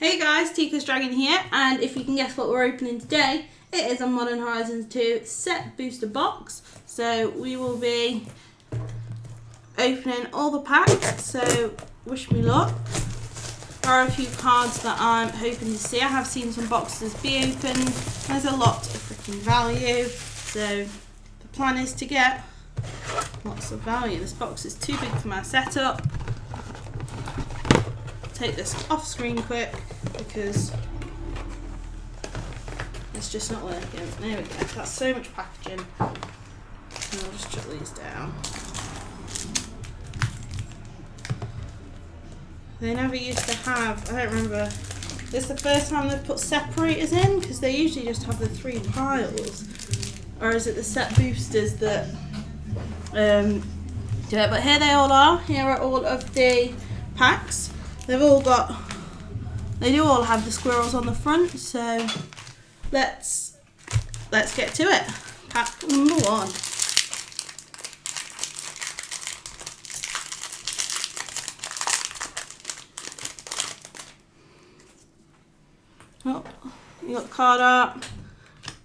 Hey guys, Teekas Dragon here, and if you can guess what we're opening today, it is a Modern Horizons 2 set booster box. So we will be opening all the packs, so wish me luck. There are a few cards that I'm hoping to see. I have seen some boxes be opened. There's a lot of freaking value, so the plan is to get lots of value. This box is too big for my setup. Take this off screen quick because it's just not working. There we go. That's so much packaging. And I'll just chuck these down. They never used to have, I don't remember, this is the first time they've put separators in, because they usually just have the 3 piles. Or is it the set boosters that do it? But here they all are. Here are all of the packs. They do all have the squirrels on the front, so let's get to it. Pack number 1. Oh, you got card art,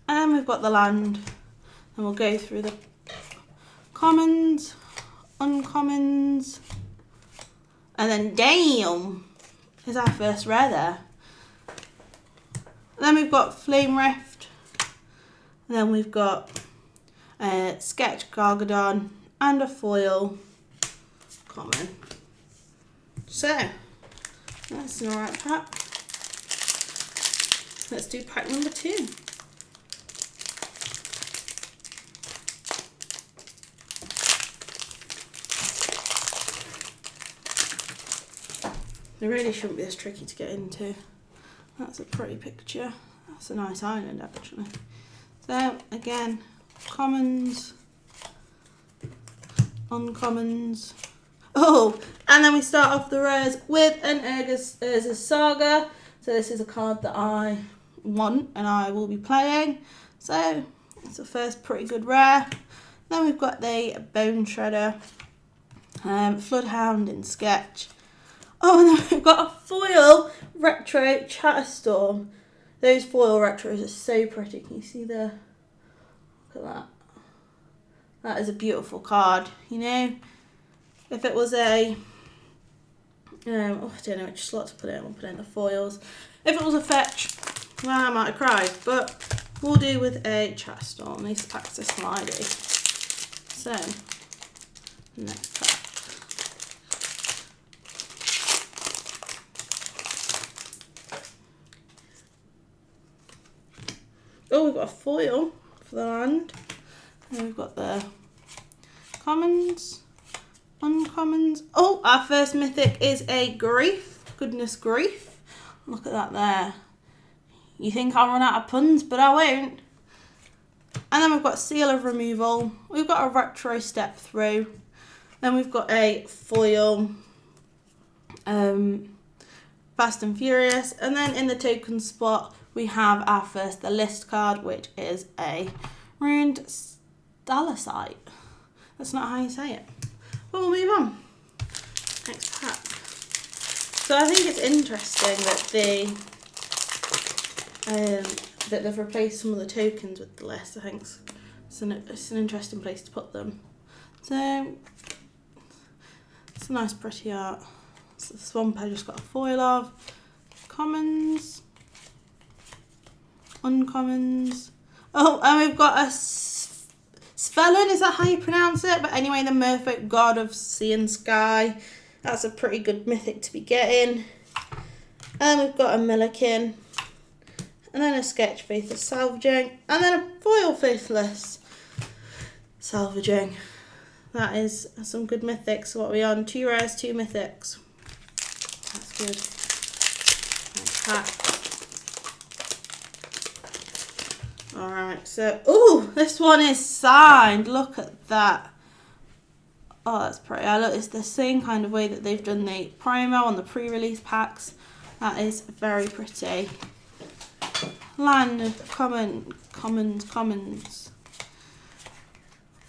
and then we've got the land, and we'll go through the commons, uncommons, and then damn, is our first rare there. Then we've got Flame Rift, and then we've got a Sketch Gargadon and a foil common. So that's an alright pack. Let's do pack number 2. They really shouldn't be this tricky to get into. That's a pretty picture. That's a nice island actually. So again, commons, uncommons. Oh, and then we start off the rares with an Urza's Saga. So this is a card that I want and I will be playing. So it's the first pretty good rare. Then we've got the Bone Shredder, Floodhound in Sketch. Oh, and then we've got a foil retro Chatterstorm. Those foil retros are so pretty. Can you see the? Look at that. That is a beautiful card. You know, if it was a, oh, I don't know which slot to put it in. We'll put it in the foils. If it was a fetch, well, I might have cried. But we'll do with a Chatterstorm. These packs are slidey. So next pack. Oh, we've got a foil for the land. And we've got the commons, uncommons. Oh, our first mythic is a Grief. Goodness grief. Look at that there. You think I'll run out of puns, but I won't. And then we've got Seal of Removal. We've got a retro Step Through. Then we've got a foil Fast and Furious. And then in the token spot, we have our first, the list card, which is a Ruined Stalactite. That's not how you say it. But we'll move on. Next pack. So I think it's interesting that they've replaced some of the tokens with the list. I think it's an interesting place to put them. So it's a nice pretty art. So the Swamp I just got a foil of. Commons. Uncommons. Oh, and we've got a Svelin, is that how you pronounce it? But anyway, the Merfolk God of Sea and Sky. That's a pretty good mythic to be getting. And we've got a Millikin. And then a Sketch Faithless Salvaging. And then a foil Faithless Salvaging. That is some good mythics. What are we on? 2 rares, 2 mythics. That's good. Nice pack. Alright, so, oh, this one is signed. Look at that. Oh, that's pretty. I look, it's the same kind of way that they've done the promo on the pre-release packs. That is very pretty. Land, commons.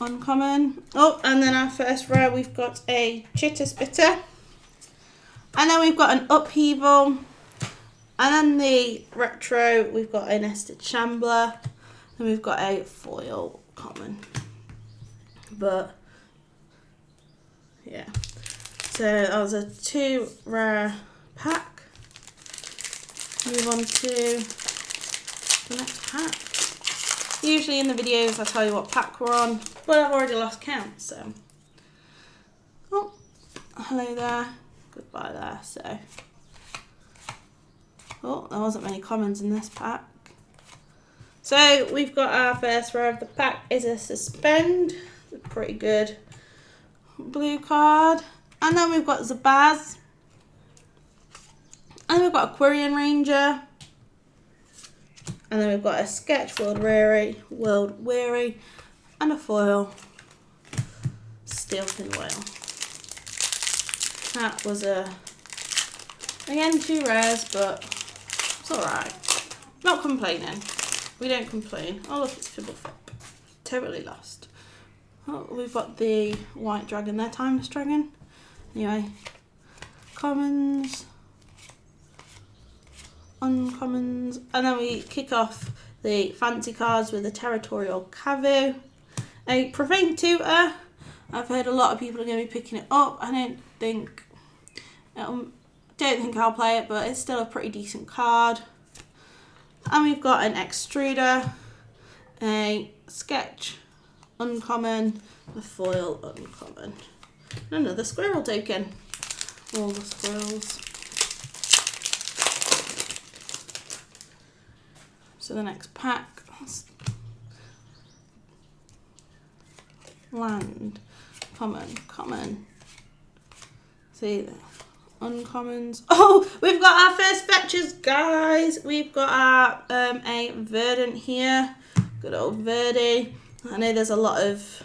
Uncommon. Oh, and then our first rare, we've got a Chitter Spitter. And then we've got an Upheaval, And then the retro, we've got a nested shambler, and we've got a foil common. But yeah, so that was a 2 rare pack. Move on to the next pack. Usually in the videos I tell you what pack we're on, but I've already lost count, so. Oh, hello there, goodbye there, so. Oh, there wasn't many commons in this pack. So we've got our first rare of the pack is a Suspend, a pretty good blue card. And then we've got Zabaz. And then we've got a Quirion Ranger. And then we've got a Sketch World Weary, and a foil Steelfin Whale. That was again 2 rares, but it's alright. Not complaining. We don't complain. Oh look, it's Fibblefop. Totally lost. Oh, we've got the White Dragon there, Timeless Dragon. Anyway, commons, uncommons, and then we kick off the fancy cards with a Territorial Cavu, a Profane Tutor. I've heard a lot of people are going to be picking it up. I don't think I'll play it, but it's still a pretty decent card. And we've got an Extruder, a Sketch uncommon, a foil uncommon, and another squirrel token. All the squirrels. So the next pack, land, common. See the uncommons. Oh, we've got our first fetches, guys. We've got our a Verdant here, good old Verdi. I know there's a lot of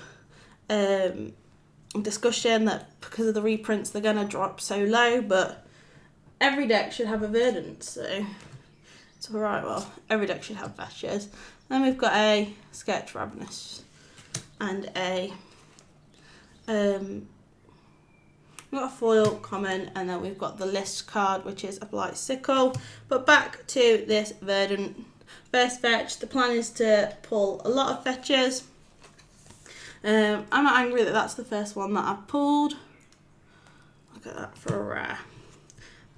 discussion that because of the reprints they're gonna drop so low, but every deck should have a Verdant, so it's alright. Well, every deck should have fetches. Then we've got a Sketch Ravenous and a we've got a foil common, and then we've got the list card, which is a Blight Sickle. But back to this Verdant first fetch. The plan is to pull a lot of fetches. I'm not angry that that's the first one that I've pulled. Look at that for a rare.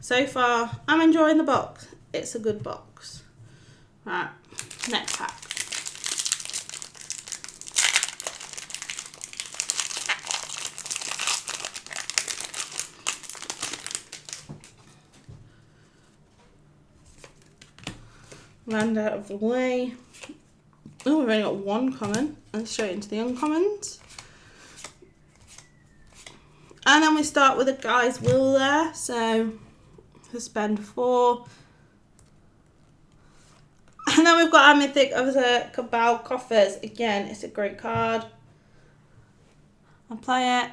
So far, I'm enjoying the box. It's a good box. Right, next pack. Land out of the way. Oh, we've only got 1 common, and straight into the uncommons. And then we start with a Guy's Will there, so Suspend 4. And then we've got our mythic of the Cabal Coffers. Again, it's a great card. I'll play it.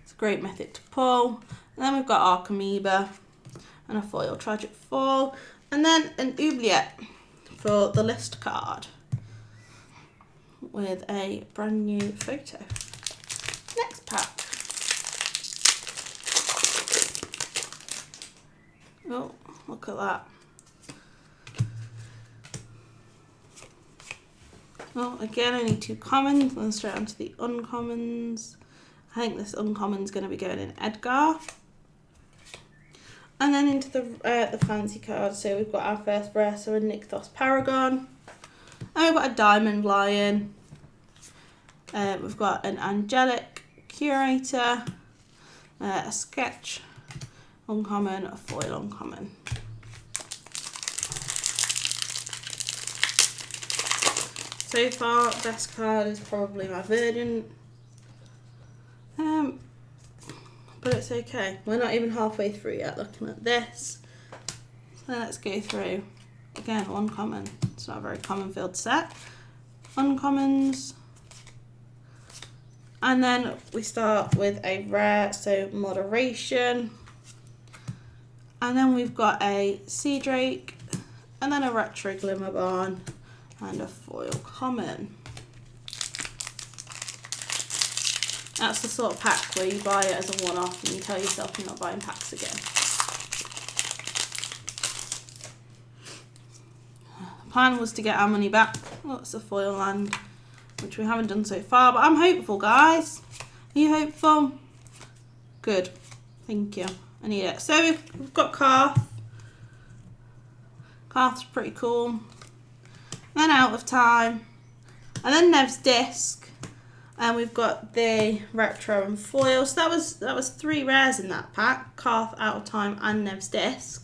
It's a great mythic to pull. And then we've got Archamoeba and a foil Tragic Fall. And then an Oubliette for the list card with a brand new photo. Next pack. Oh, look at that. Well, again, only 2 commons, then straight onto the uncommons. I think this uncommon's going to be going in Edgar. And then into the fancy cards. So we've got our first rare, so a Nykthos Paragon. And we've got a Diamond Lion. We've got an Angelic Curator, a Sketch uncommon, a foil uncommon. So far, best card is probably my Verdant. But it's okay. We're not even halfway through yet looking at this. So let's go through. Again, 1 common. It's not a very common field set. Uncommons. And then we start with a rare, so Moderation. And then we've got a Sea Drake, and then a Retro Glimmerbarn, and a foil common. That's the sort of pack where you buy it as a one-off and you tell yourself you're not buying packs again. plan was to get our money back. Lots of foil land, which we haven't done so far, but I'm hopeful, guys. Are you hopeful? Good. Thank you. I need it. So we've got Carth. Carth's pretty cool. And then Out of Time. And then Nev's Disc. And we've got the Retro and Foil. So that was 3 rares in that pack. Carth, Out of Time and Nev's Disc.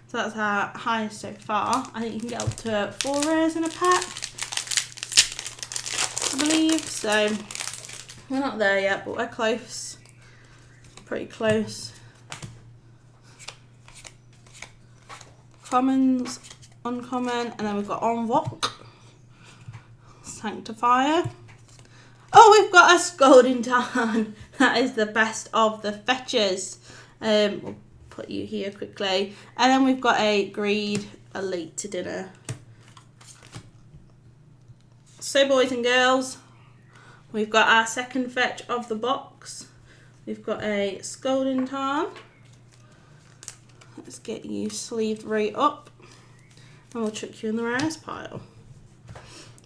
So that's our highest so far. I think you can get up to 4 rares in a pack, I believe. So we're not there yet, but we're close. Pretty close. Commons, uncommon, and then we've got Envoc, Sanctifier. Oh, we've got a Scolding Tarn. That is the best of the fetches. We'll put you here quickly. And then we've got a Greed, a Late to Dinner. So boys and girls, we've got our second fetch of the box. We've got a Scolding Tarn. Let's get you sleeved right up and we'll chuck you in the rares pile.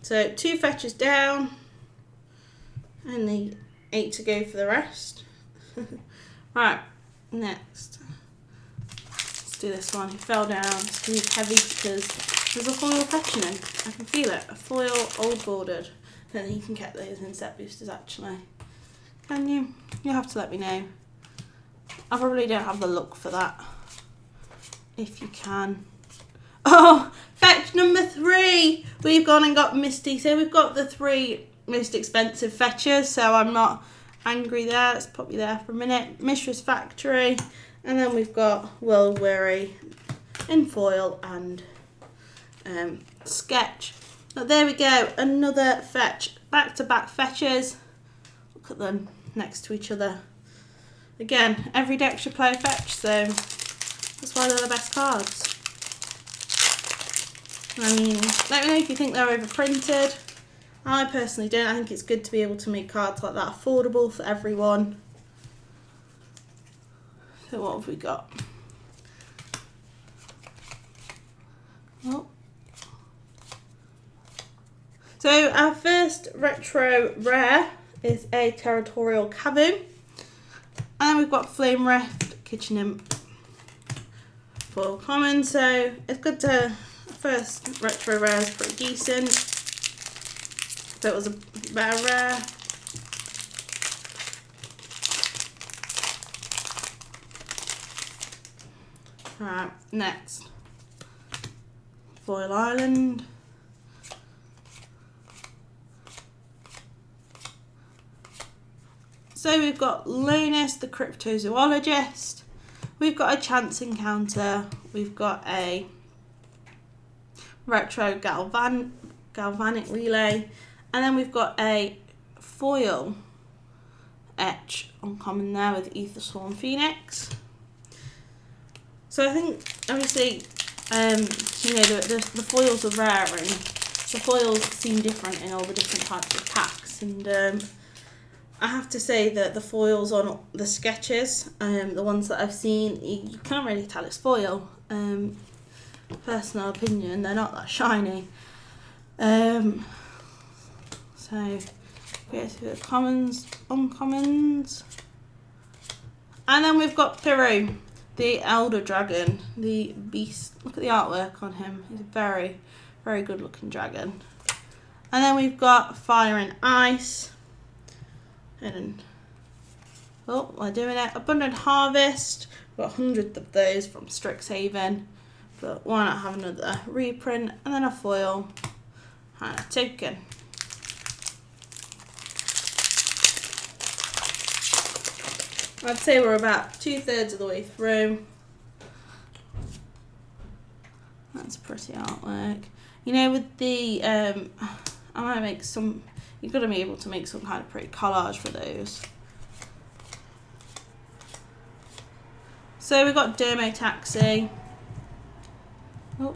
So 2 fetches down, only 8 to go for the rest. Right, next. Let's do this one. He fell down. It's going to be heavy because there's a foil fetching in. I can feel it. A foil old bordered. Then you can get those in set boosters actually. Can you? You'll have to let me know. I probably don't have the look for that. If you can. Oh, fetch number 3. We've gone and got Misty. So we've got the 3 most expensive fetches. So I'm not angry there. Let's pop you there for a minute. Mishra's Factory. And then we've got World Weary in foil and sketch. But there we go. Another fetch. Back-to-back fetches. Look at them next to each other. Again, every deck should play a fetch. So that's why they're the best cards. I mean, let me know if you think they're overprinted. I personally don't. I think it's good to be able to make cards like that affordable for everyone. So what have we got? Oh. So our first retro rare is a Territorial Cavu. And then we've got Flame Rift, Kitchen Imp, foil common. So it's good to, first retro rare is pretty decent. If it was a better rare. Right, next. Foil Island. So we've got Lonus, the Cryptozoologist. We've got a Chance Encounter. We've got a Retro Galvanic Relay. And then we've got a foil etch uncommon there with Ether Swarm Phoenix. So I think, obviously, you know, the foils are rare and the foils seem different in all the different types of packs. And I have to say that the foils on the sketches, the ones that I've seen, you can't really tell it's foil. Personal opinion, they're not that shiny. So, go to the commons, uncommons. And then we've got Piru, the Elder Dragon, the beast. Look at the artwork on him. He's a very, very good looking dragon. And then we've got Fire and Ice. And oh, we're doing it. Abundant Harvest. We've got hundreds of those from Strixhaven. But why not have another reprint and then a foil and a token. I'd say we're about 2/3 of the way through. That's pretty artwork. You know, with the I might make some. You've got to be able to make some kind of pretty collage for those. So we've got Dermo Taxi. Oh.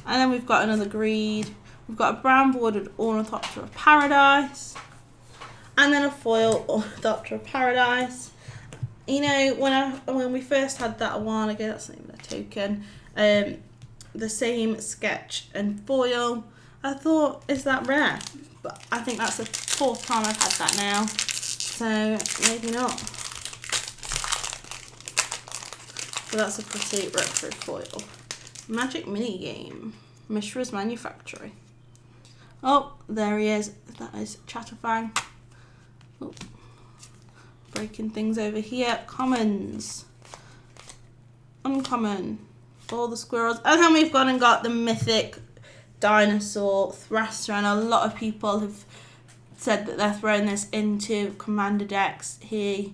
And then we've got another Greed. We've got a brown bordered Ornithopter of Paradise. And then a foil Ornithopter of Paradise. You know, when we first had that a while ago, that's not even a token. the same sketch and foil. I thought, is that rare? But I think that's the 4th time I've had that now, so maybe not. So that's a pretty retro foil. Magic mini game, Mishra's Manufactory. Oh, there he is. That is Chatterfang. Oh, breaking things over here. Commons. Uncommon. All the squirrels. And then we've gone and got the mythic dinosaur Thrasher. And a lot of people have said that they're throwing this into commander decks. He's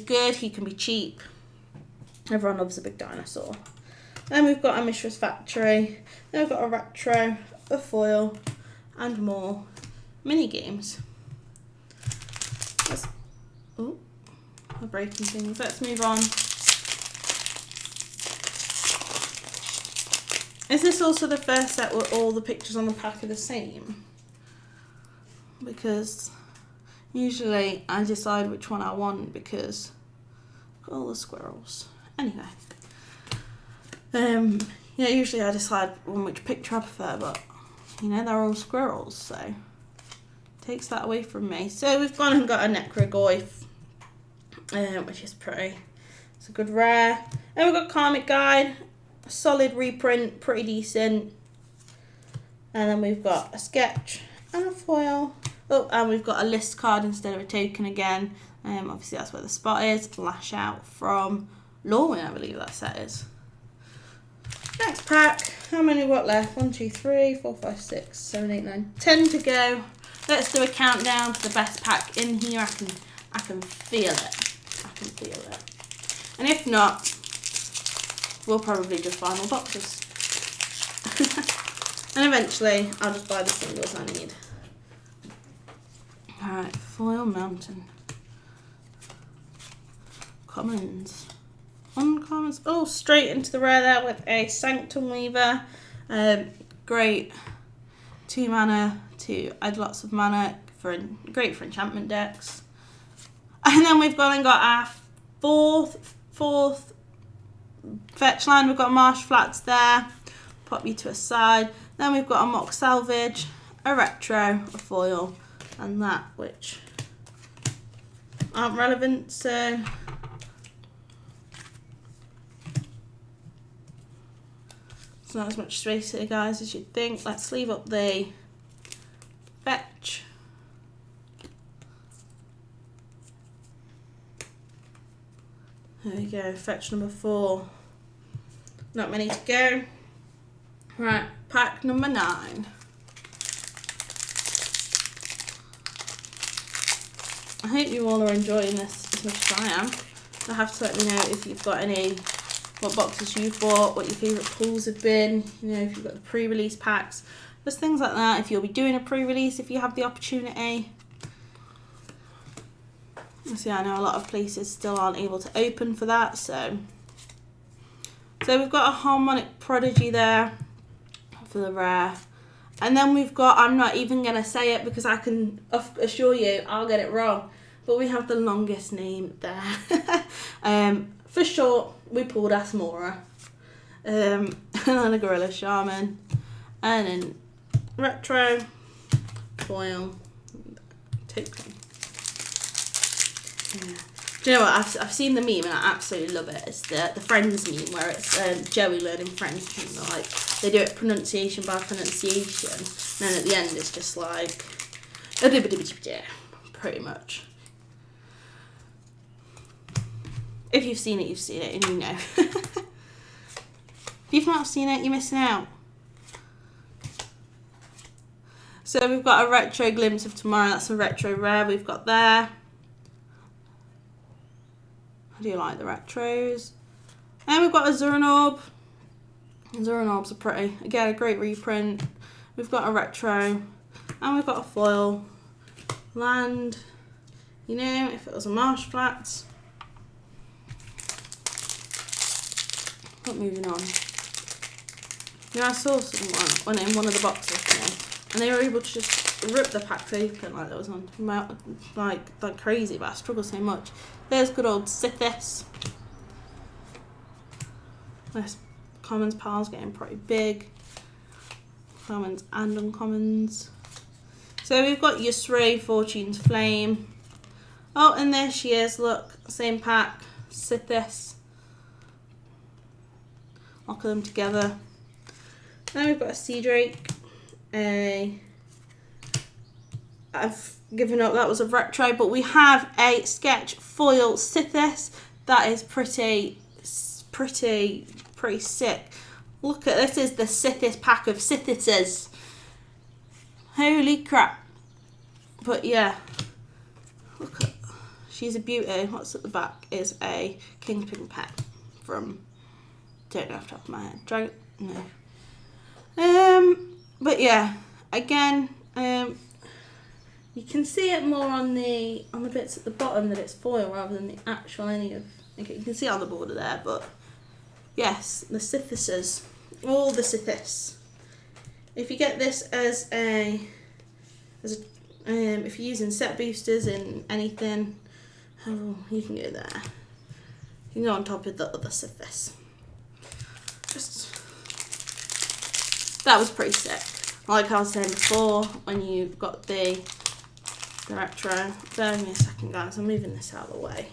good. He can be cheap. Everyone loves a big dinosaur. Then we've got a Mishra's Factory. Then we've got a retro, a foil, and more mini games. Oh, we're breaking things. Let's move on. Is this also the first set where all the pictures on the pack are the same? Because usually I decide which one I want because look at all the squirrels. Anyway. Yeah, usually I decide on which picture I prefer, but you know, they're all squirrels, so takes that away from me. So we've gone and got a Necrogoyf, which is pretty. It's a good rare. And we've got Karmic Guide, a solid reprint, pretty decent. And then we've got a sketch and a foil. Oh, and we've got a list card instead of a token again. Obviously that's where the spot is. Lash Out from Lorwyn, I believe that set is. Next pack. How many got left? 1, 2, 3, 4, 5, 6, 7, 8, 9, 10 to go. Let's do a countdown to the best pack in here. I can feel it. I can feel it. And if not, we'll probably just buy more boxes. And eventually, I'll just buy the singles I need. Alright, Foil Mountain. Commons. Uncommons. Oh, straight into the rare there with a Sanctum Weaver. Great 2 mana to add lots of mana. Great for enchantment decks. And then we've gone and got our fourth fetch line. We've got Marsh Flats there. Pop you to a side. Then we've got a Mock Salvage, a retro, a foil, and that, which aren't relevant, so it's not as much space here, guys, as you'd think. Let's leave up the fetch. There we go, fetch number 4. Not many to go. Right, pack number 9. I hope you all are enjoying this as much as I am. You'll have to let me know if you've got what boxes you've bought, what your favourite pulls have been, you know, if you've got the pre-release packs, just things like that, if you'll be doing a pre-release, if you have the opportunity. See, I know a lot of places still aren't able to open for that, so we've got a Harmonic Prodigy there for the rare. And then we've got, I'm not even going to say it because I can assure you I'll get it wrong, but we have the longest name there. For short, we pulled Asmora. And then a Gorilla Shaman. And then retro, foil, token. Yeah. Do you know what? I've seen the meme and I absolutely love it. It's the Friends meme where it's Joey learning French and like they do it pronunciation by pronunciation, and then at the end it's just like pretty much. If you've seen it, you've seen it, and you know. If you've not seen it, you're missing out. So we've got a retro Glimpse of Tomorrow. That's a retro rare we've got there. I do like the retros. And we've got a Zuranorb. Zuranorbs are pretty. Again, a great reprint. We've got a retro. And we've got a foil. Land. You know, if it was a Marsh Flats. But moving on. Yeah, I saw someone in one of the boxes, you know, and they were able to just rip the packs open like that was on like crazy, but I struggle so much. There's good old Sithis. Let's commons pile's getting pretty big. Commons and uncommons. So we've got Yusri, Fortune's Flame. Oh, and there she is, look, same pack, Sithis. Lock them together. Then we've got a Sea Drake. I've given up, that was a retro, but we have a sketch foil Sithis. That is pretty sick. Look at this, is the Sithis pack of Sithises. Holy crap. But yeah, look at, she's a beauty. What's at the back is a Kingpin pet from, don't know off the top of my head, Dragon, no. But yeah, again, you can see it more on the bits at the bottom that it's foil rather than the actual any of, okay, you can see it on the border there, but yes, the Sithises, all the Sithis. If you get this as a if you're using set boosters in anything, oh, you can go there. You can go on top of the other Sithis. That was pretty sick. Like I was saying before, when you've got the retro. Bear with me a second, guys. I'm moving this out of the way.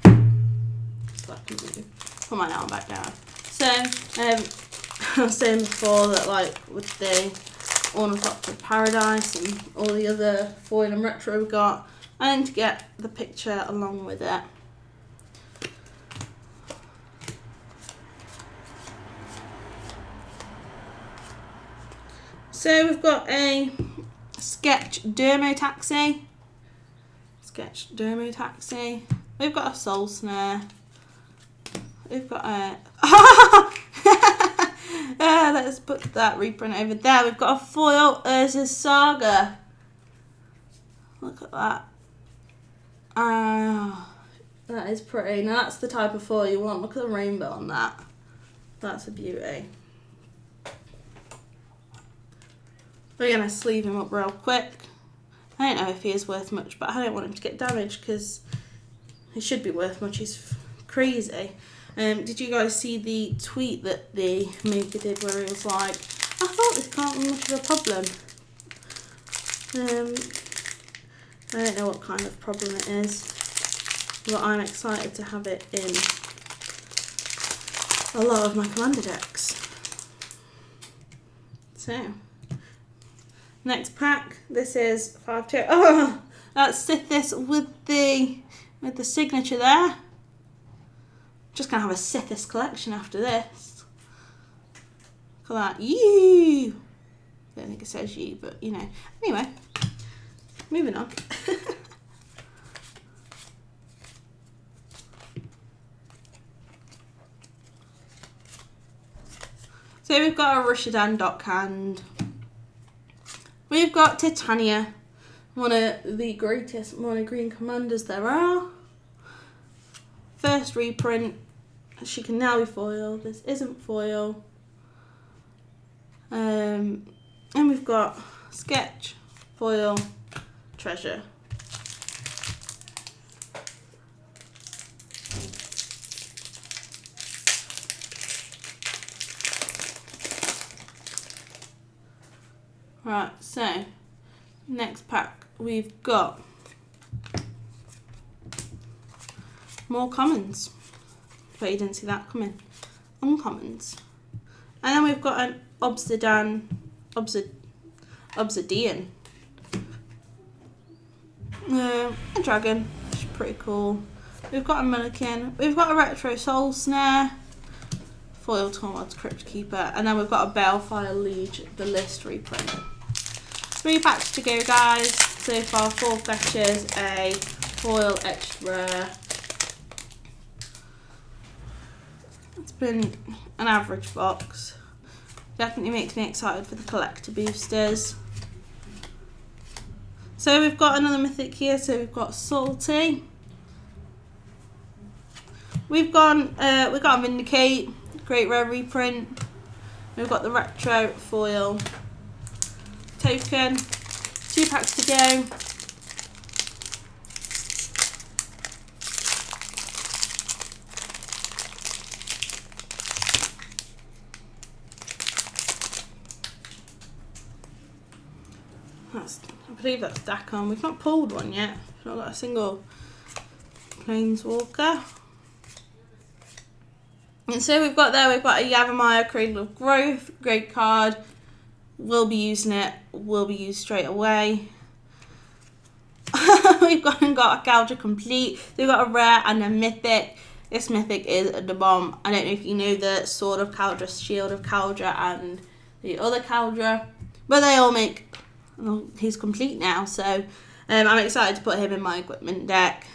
So I can put my arm back down. So, I was saying before that, like, with the Ornithopter Paradise and all the other foil and retro we got, I need to get the picture along with it. So we've got a sketch Dermotaxi. We've got a Soul Snare. We've got a... let's put that reprint over there. We've got a foil Urza's Saga. Look at that. That is pretty. Now that's the type of foil you want. Look at the rainbow on that. That's a beauty. We're going to sleeve him up real quick. I don't know if he is worth much, but I don't want him to get damaged because he should be worth much. He's crazy. Did you guys see the tweet that the maker did where he was like, I thought this can't be much of a problem. I don't know what kind of problem it is, but I'm excited to have it in a lot of my commander decks. So... next pack, this is 5-2. Oh, that's Sithis with the signature there. Just gonna have a Sithis collection after this. Look at that. Yee! I don't think it says yee, but you know. Anyway, moving on. So we've got a Rishadan Dockhand. We've got Titania, one of the greatest mono green commanders there are. First reprint. She can now be foil. This isn't foil. And we've got sketch, foil, treasure. Right, so next pack we've got more commons, but you didn't see that coming. Uncommons, and then we've got an obsidian, a dragon, which is pretty cool. We've got a Milliken, we've got a retro Soul Snare, foil Tormod's Crypt Keeper, and then we've got a Balefire Liege, the list reprint. 3 packs to go, guys. So far, 4 fetches, a foil etched rare. It's been an average box. Definitely makes me excited for the collector boosters. So we've got another mythic here. So we've got Salty. We've got a Vindicate, great rare reprint. We've got the retro foil token. 2 packs to go. believe that's Dakon. We've not pulled one yet. We've not got a single Planeswalker. And so we've got a Yavimaya, Cradle of Growth, great card. We'll be using it, will be used straight away. We've got a Caldra complete. We've got a rare and a mythic. This mythic is the bomb. I don't know if you know the Sword of Caldra, Shield of Caldra, and the other Caldra, but they all make, well, he's complete now, so I'm excited to put him in my equipment deck.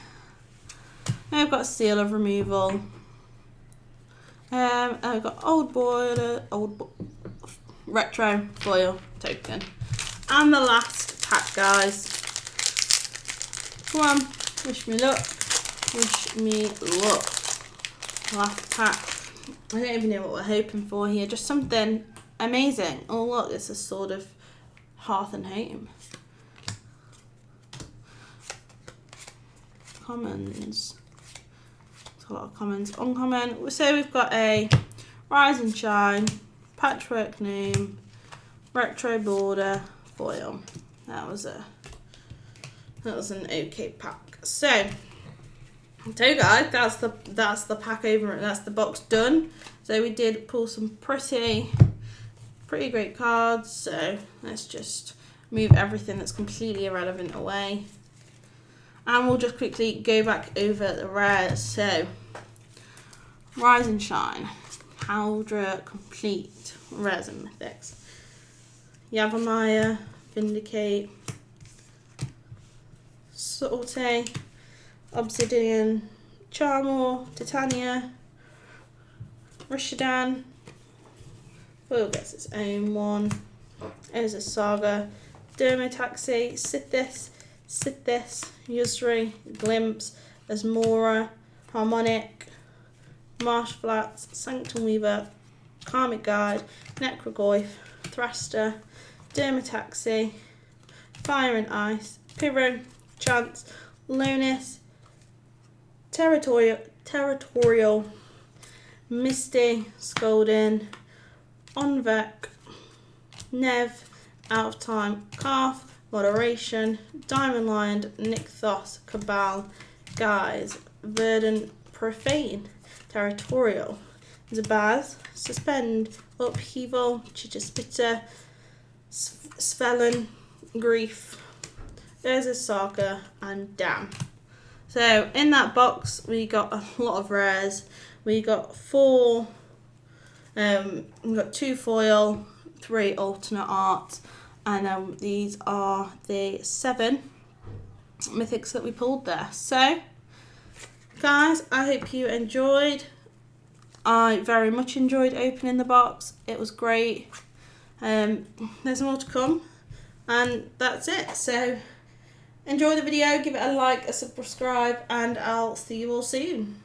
I've got Seal of Removal. I've got retro foil token. And the last pack, guys. Come on, wish me luck. Wish me luck. Last pack. I don't even know what we're hoping for here. Just something amazing. Oh look, it's a Sword of Hearth and Home. Commons. A lot of commons. Uncommon. So we've got a Rise and Shine, Patchwork Gnome, Retro Border, foil. That was an okay pack. So guys, that's the pack over. That's the box done. So we did pull some pretty great cards. So let's just move everything that's completely irrelevant away. And we'll just quickly go back over the rares. So, Rise and Shine, Caldra complete, rares and mythics. Yavimaya, Vindicate, Saute, Obsidian, Charmor, Titania, Rishadan. Foil gets its own one. There's a Saga, Dermotaxi, Sithis, Yusri, Glimpse, Asmora, Harmonic, Marsh Flats, Sanctum Weaver, Karmic Guide, Necrogoyf, Thraster, Dermotaxi, Fire and Ice, Pyro, Chance, Lonis, Territorial, Misty, Scoldin, Onvek, Nev, Out of Time, Calf, Moderation, Diamond Lion, Nykthos, Cabal, Guise, Verdant, Profane, Territorial, Zabaz, Suspend, Upheaval, Chichispita, Svelin, Grief, there's a Saga, and Damn. So in that box we got a lot of rares. We got we got 2 foil, 3 alternate art, and these are the 7 mythics that we pulled there. So guys, I hope you enjoyed. I very much enjoyed opening the box. It was great. There's more to come, and that's it. So enjoy the video, give it a like, a subscribe, and I'll see you all soon.